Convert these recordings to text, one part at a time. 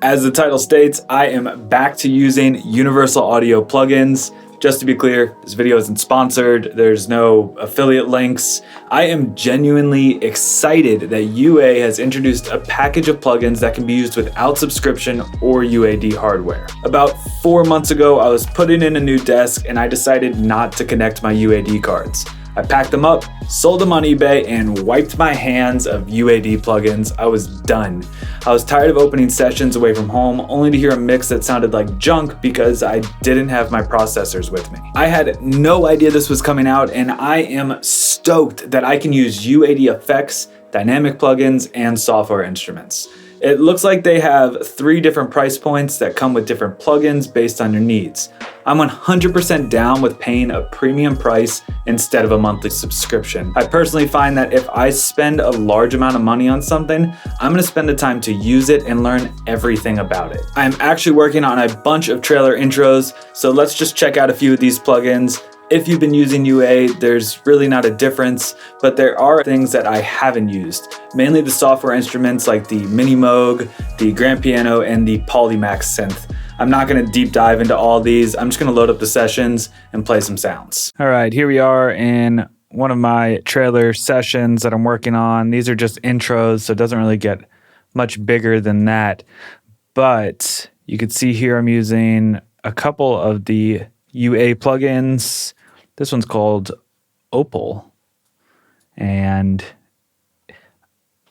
As the title states, I am back to using universal audio plugins. Just to be clear, this video isn't sponsored. There's no affiliate links. I am genuinely excited that UA has introduced a package of plugins that can be used without subscription or UAD hardware. About 4 months ago, I was putting in a new desk and I decided not to connect my UAD cards. I packed them up, sold them on eBay, and wiped my hands of UAD plugins. I was done. I was tired of opening sessions away from home, only to hear a mix that sounded like junk because I didn't have my processors with me. I had no idea this was coming out, and I am stoked that I can use UAD effects, dynamic plugins, and software instruments. It looks like they have 3 different price points that come with different plugins based on your needs. I'm 100% down with paying a premium price instead of a monthly subscription. I personally find that if I spend a large amount of money on something, I'm gonna spend the time to use it and learn everything about it. I'm actually working on a bunch of trailer intros, so let's just check out a few of these plugins. If you've been using UA, there's really not a difference, but there are things that I haven't used. Mainly the software instruments like the Mini Moog, the Grand Piano, and the Polymax synth. I'm not gonna deep dive into all these. I'm just gonna load up the sessions and play some sounds. All right, here we are in one of my trailer sessions that I'm working on. These are just intros, so it doesn't really get much bigger than that. But you can see here I'm using a couple of the UA plugins. This one's called Opal, and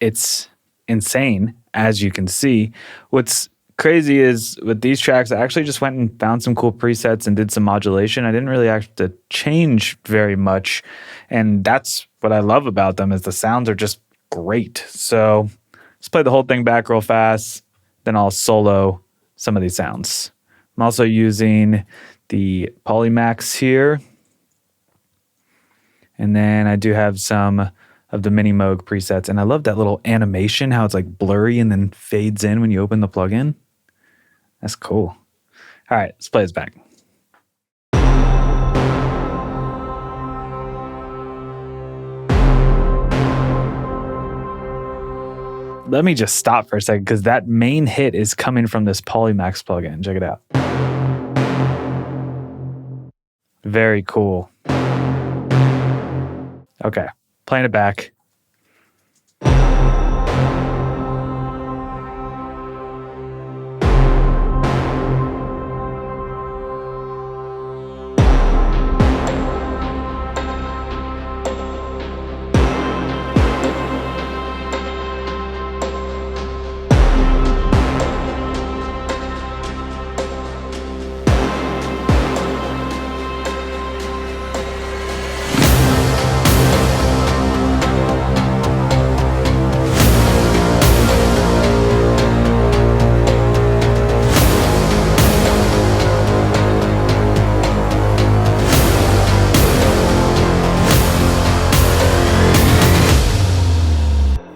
it's insane, as you can see. What's crazy is with these tracks, I actually just went and found some cool presets and did some modulation. I didn't really have to change very much, and that's what I love about them is the sounds are just great. So let's play the whole thing back real fast, then I'll solo some of these sounds. I'm also using the Polymax here. And then I do have some of the Mini Moog presets. And I love that little animation, how it's like blurry and then fades in when you open the plugin. That's cool. All right, let's play this back. Let me just stop for a second because that main hit is coming from this Polymax plugin. Check it out. Very cool. Okay, playing it back.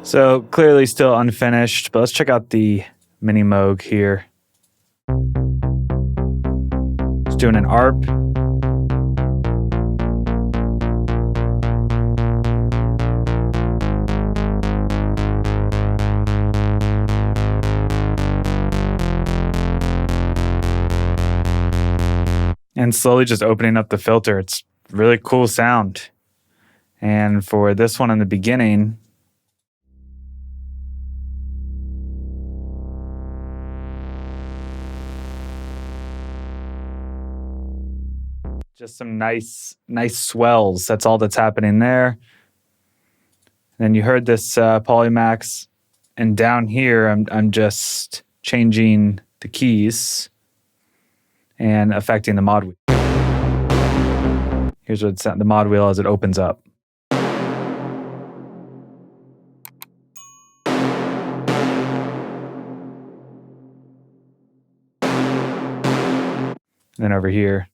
So clearly still unfinished, but let's check out the Mini Moog here. It's doing an ARP. And slowly just opening up the filter. It's really cool sound. And for this one in the beginning, just some nice swells. That's all that's happening there. And then you heard this Polymax, and down here I'm just changing the keys and affecting the mod wheel. Here's what the mod wheel as it opens up. And then over here.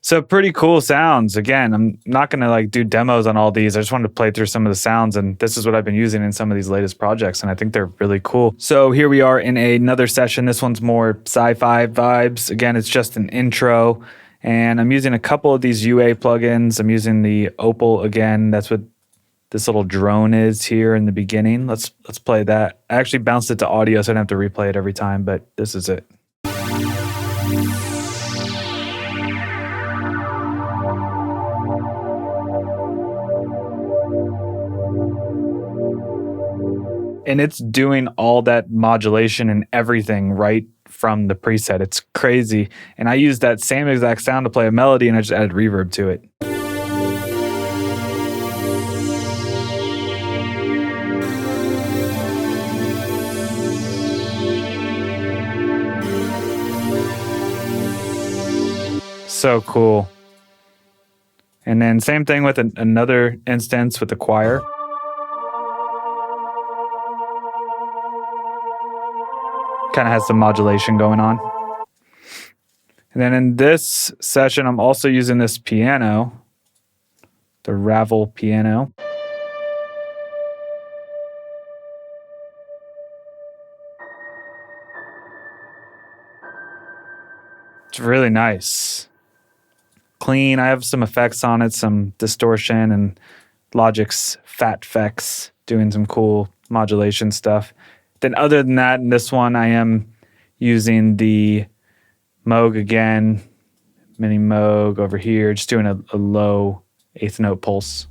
So pretty cool sounds. Again, I'm not going to do demos on all these. I just wanted to play through some of the sounds, and this is what I've been using in some of these latest projects, and I think they're really cool. So here we are in another session. This one's more sci-fi vibes. Again, it's just an intro, and I'm using a couple of these UA plugins. I'm using the Opal again. That's what this little drone is here in the beginning. Let's play that. I actually bounced it to audio so I don't have to replay it every time, but this is it. And it's doing all that modulation and everything right from the preset. It's crazy. And I used that same exact sound to play a melody, and I just added reverb to it. So cool. And then same thing with another instance with the choir. Kind of has some modulation going on. And then in this session, I'm also using this piano, the Ravel piano. It's really nice. Clean. I have some effects on it, some distortion and Logic's Fat Effects doing some cool modulation stuff. Then other than that, in this one, I am using the Moog again, mini Moog over here, just doing a low eighth note pulse.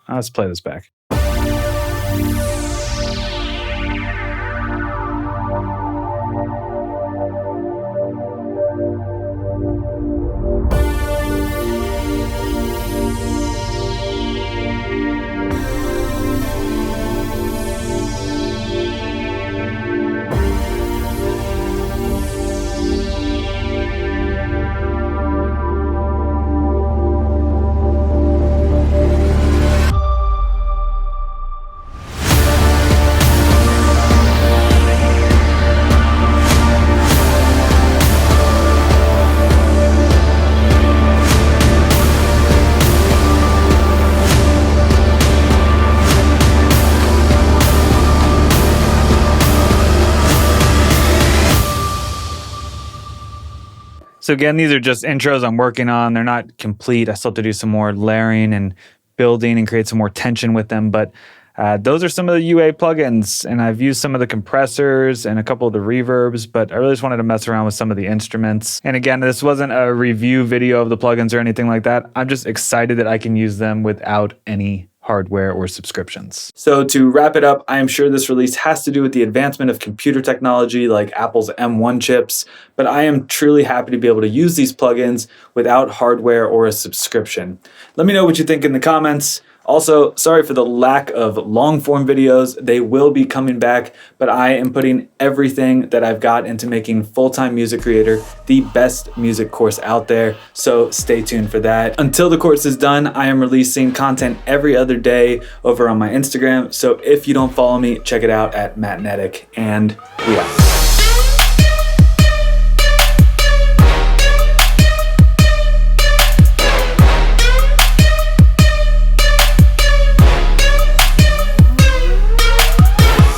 Let's play this back. So again, these are just intros I'm working on. They're not complete. I still have to do some more layering and building and create some more tension with them. But those are some of the UA plugins. And I've used some of the compressors and a couple of the reverbs, but I really just wanted to mess around with some of the instruments. And again, this wasn't a review video of the plugins or anything like that. I'm just excited that I can use them without any hardware or subscriptions. So to wrap it up, I am sure this release has to do with the advancement of computer technology like Apple's M1 chips, but I am truly happy to be able to use these plugins without hardware or a subscription. Let me know what you think in the comments. Also, sorry for the lack of long form videos. They will be coming back, but I am putting everything that I've got into making Full-Time Music Creator the best music course out there. So stay tuned for that. Until the course is done, I am releasing content every other day over on my Instagram. So if you don't follow me, check it out at Matt Netic, and we out.